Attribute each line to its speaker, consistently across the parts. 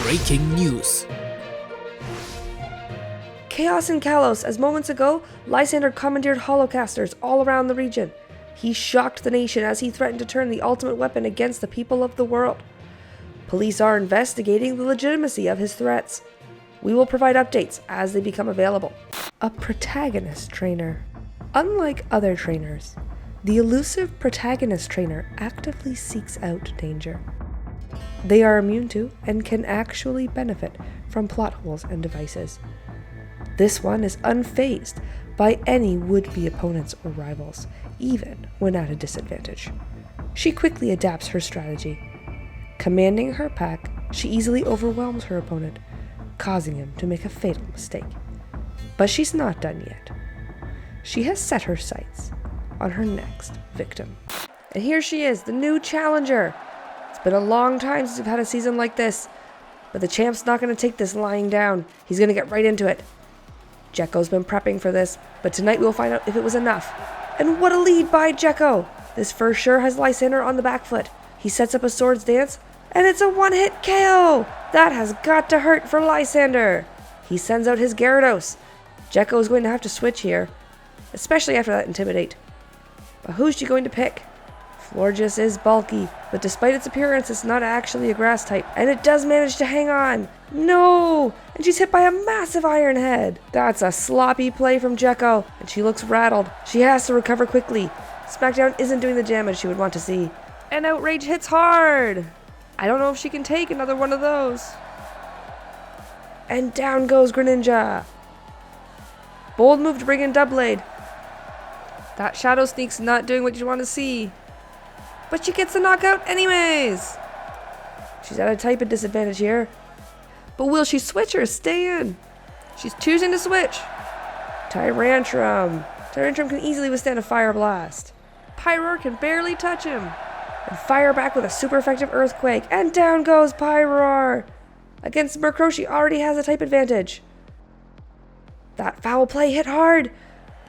Speaker 1: Breaking news.
Speaker 2: Chaos in Kalos, as moments ago, Lysandre commandeered holocasters all around the region. He shocked the nation as he threatened to turn the ultimate weapon against the people of the world. Police are investigating the legitimacy of his threats. We will provide updates as they become available. A protagonist trainer. Unlike other trainers, the elusive protagonist trainer actively seeks out danger. They are immune to and can actually benefit from plot holes and devices. This one is unfazed by any would-be opponents or rivals, even when at a disadvantage. She quickly adapts her strategy. Commanding her pack, she easily overwhelms her opponent, causing him to make a fatal mistake. But she's not done yet. She has set her sights on her next victim. And here she is, the new challenger. It's been a long time since we've had a season like this, but the champ's not going to take this lying down. He's going to get right into it. Jekko's been prepping for this, but tonight we'll find out if it was enough. And what a lead by Jekko! This for sure has Lysandre on the back foot. He sets up a swords dance, and it's a one-hit KO! That has got to hurt for Lysandre. He sends out his Gyarados. Jekko is going to have to switch here, especially after that Intimidate. But who's she going to pick? Florges is bulky, but despite its appearance, it's not actually a grass type, and it does manage to hang on. No! And she's hit by a massive Iron Head. That's a sloppy play from Jekko, and she looks rattled. She has to recover quickly. Smackdown isn't doing the damage she would want to see. And Outrage hits hard! I don't know if she can take another one of those. And down goes Greninja. Bold move to bring in Doublade. That Shadow Sneak's not doing what you want to see. But she gets the knockout anyways. She's at a type of disadvantage here. But will she switch or stay in? She's choosing to switch. Tyrantrum. Tyrantrum can easily withstand a Fire Blast. Pyroar can barely touch him. And fire back with a super effective Earthquake. And down goes Pyroar. Against Murkrow, she already has a type advantage. That foul play hit hard.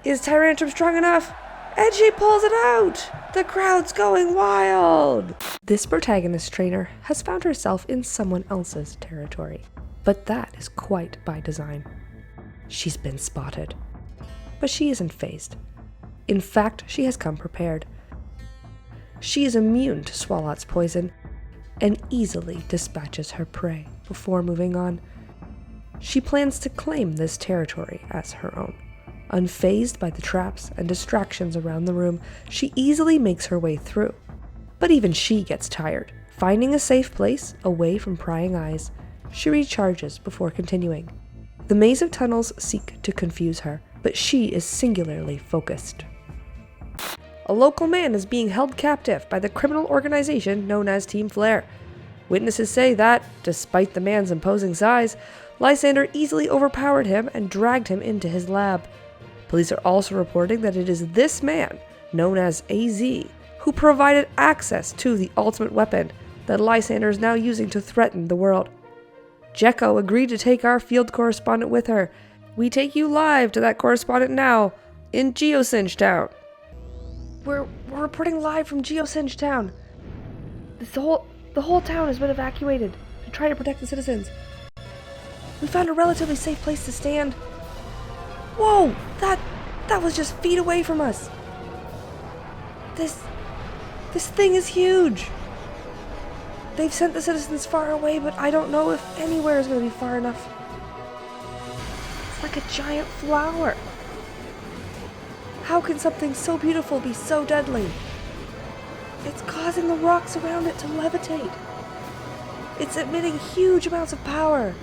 Speaker 2: Is Tyrantrum strong enough? And she pulls it out! The crowd's going wild! This protagonist trainer has found herself in someone else's territory. But that is quite by design. She's been spotted. But she isn't fazed. In fact, she has come prepared. She is immune to Swalot's poison and easily dispatches her prey before moving on. She plans to claim this territory as her own. Unfazed by the traps and distractions around the room, she easily makes her way through. But even she gets tired. Finding a safe place, away from prying eyes, she recharges before continuing. The maze of tunnels seek to confuse her, but she is singularly focused. A local man is being held captive by the criminal organization known as Team Flare. Witnesses say that, despite the man's imposing size, Lysandre easily overpowered him and dragged him into his lab. Police are also reporting that it is this man, known as AZ, who provided access to the ultimate weapon that Lysandre is now using to threaten the world. Jekko agreed to take our field correspondent with her. We take you live to that correspondent now, in Geosinge Town. We're reporting live from Geosinge Town. The whole town has been evacuated to try to protect the citizens. We found a relatively safe place to stand. Whoa! That was just feet away from us. This thing is huge. They've sent the citizens far away, but I don't know if anywhere is going to be far enough. It's like a giant flower. How can something so beautiful be so deadly? It's causing the rocks around it to levitate. It's emitting huge amounts of power.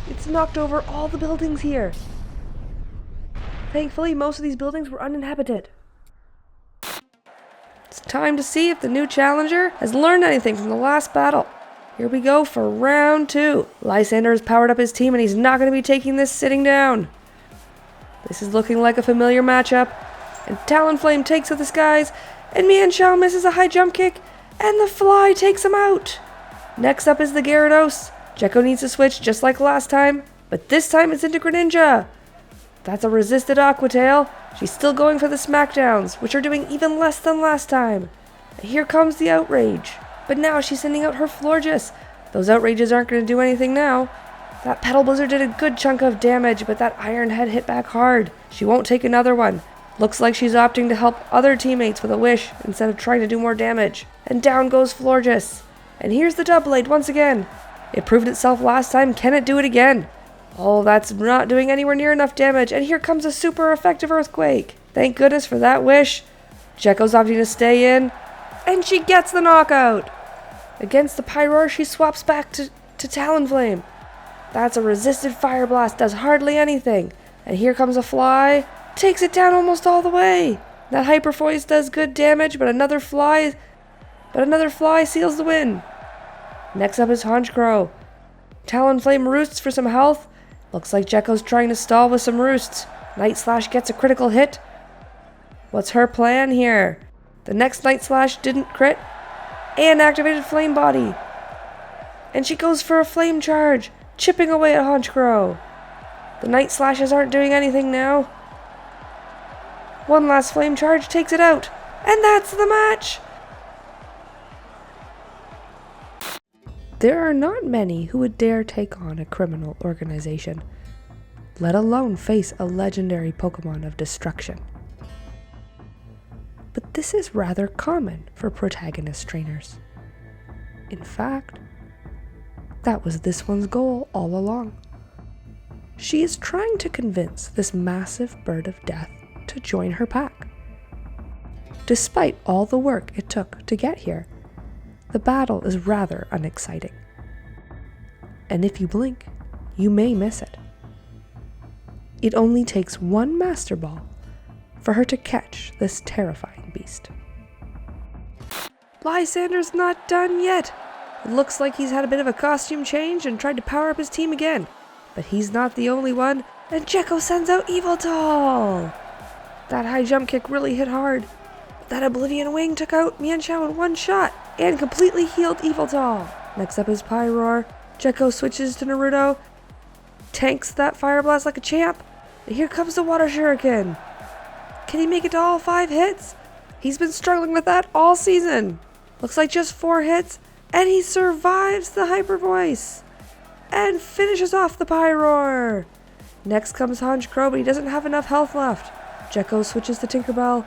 Speaker 2: It's knocked over all the buildings here. Thankfully, most of these buildings were uninhabited. It's time to see if the new challenger has learned anything from the last battle. Here we go for round 2. Lysandre has powered up his team and he's not going to be taking this sitting down. This is looking like a familiar matchup. And Talonflame takes to the skies, and Mienshao misses a high jump kick, and the fly takes him out. Next up is the Gyarados. Jekko needs to switch just like last time, but this time it's into Greninja. That's a resisted Aqua Tail. She's still going for the smackdowns, which are doing even less than last time. And here comes the Outrage. But now she's sending out her Florges. Those outrages aren't going to do anything now. That Petal Blizzard did a good chunk of damage, but that Iron Head hit back hard. She won't take another one. Looks like she's opting to help other teammates with a wish instead of trying to do more damage. And down goes Florges. And here's the Doublade once again. It proved itself last time. Can it do it again? Oh, that's not doing anywhere near enough damage. And here comes a super effective Earthquake. Thank goodness for that wish. Jekko's opting to stay in. And she gets the knockout. Against the Pyroar, she swaps back to Talonflame. That's a resisted Fire Blast. Does hardly anything. And here comes a Fly. Takes it down almost all the way. That Hyper Voice does good damage, but another fly seals the win. Next up is Honchkrow. Talonflame roosts for some health. Looks like Jekko's trying to stall with some roosts. Night Slash gets a critical hit. What's her plan here? The next Night Slash didn't crit and activated Flame Body. And she goes for a Flame Charge, chipping away at Honchkrow. The Night Slashes aren't doing anything now. One last Flame Charge takes it out. And that's the match! There are not many who would dare take on a criminal organization, let alone face a legendary Pokemon of destruction. But this is rather common for protagonist trainers. In fact, that was this one's goal all along. She is trying to convince this massive bird of death to join her pack. Despite all the work it took to get here, the battle is rather unexciting. And if you blink, you may miss it. It only takes one Master Ball for her to catch this terrifying beast. Lysandre's not done yet. It looks like he's had a bit of a costume change and tried to power up his team again. But he's not the only one, and Jekko sends out Yveltal. That high jump kick really hit hard. That Oblivion Wing took out Mienshao in one shot and completely healed Yveltal. Next up is Pyroar. Jekko switches to Naruto, tanks that Fire Blast like a champ, and here comes the Water Shuriken. Can he make it to all 5 hits? He's been struggling with that all season. Looks like just 4 hits, and he survives the Hyper Voice and finishes off the Pyroar. Next comes Honchkrow, but he doesn't have enough health left. Jekko switches to Tinkerbell,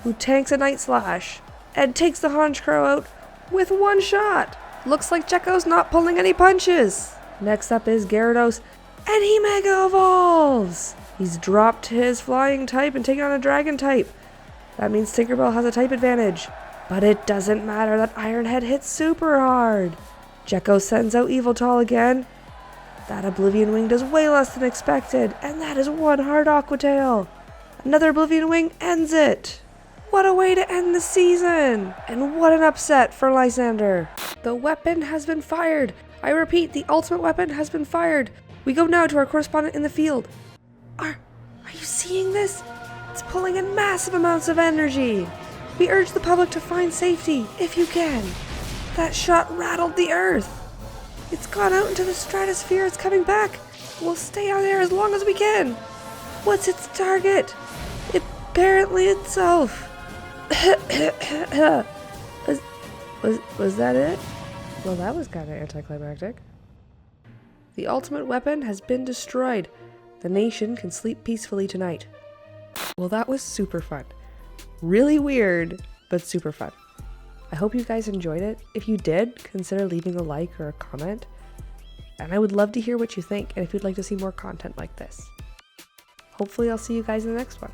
Speaker 2: who tanks a Night Slash and takes the Honchkrow out with one shot. Looks like Jekko's not pulling any punches. Next up is Gyarados, and he Mega Evolves. He's dropped his Flying type and taken on a Dragon type. That means Tinkerbell has a type advantage. But it doesn't matter, that Iron Head hits super hard. Jekko sends out Yveltal again. That Oblivion Wing does way less than expected, and that is one hard Aqua Tail. Another Oblivion Wing ends it. What a way to end the season! And what an upset for Lysandre. The weapon has been fired. I repeat, the ultimate weapon has been fired. We go now to our correspondent in the field. Are you seeing this? It's pulling in massive amounts of energy. We urge the public to find safety, if you can. That shot rattled the earth. It's gone out into the stratosphere. It's coming back. We'll stay out there as long as we can. What's its target? Apparently itself. Was that it? Well, that was kind of anticlimactic. The ultimate weapon has been destroyed. The nation can sleep peacefully tonight. Well, that was super fun. Really weird, but super fun. I hope you guys enjoyed it. If you did, consider leaving a like or a comment. And I would love to hear what you think and if you'd like to see more content like this. Hopefully I'll see you guys in the next one.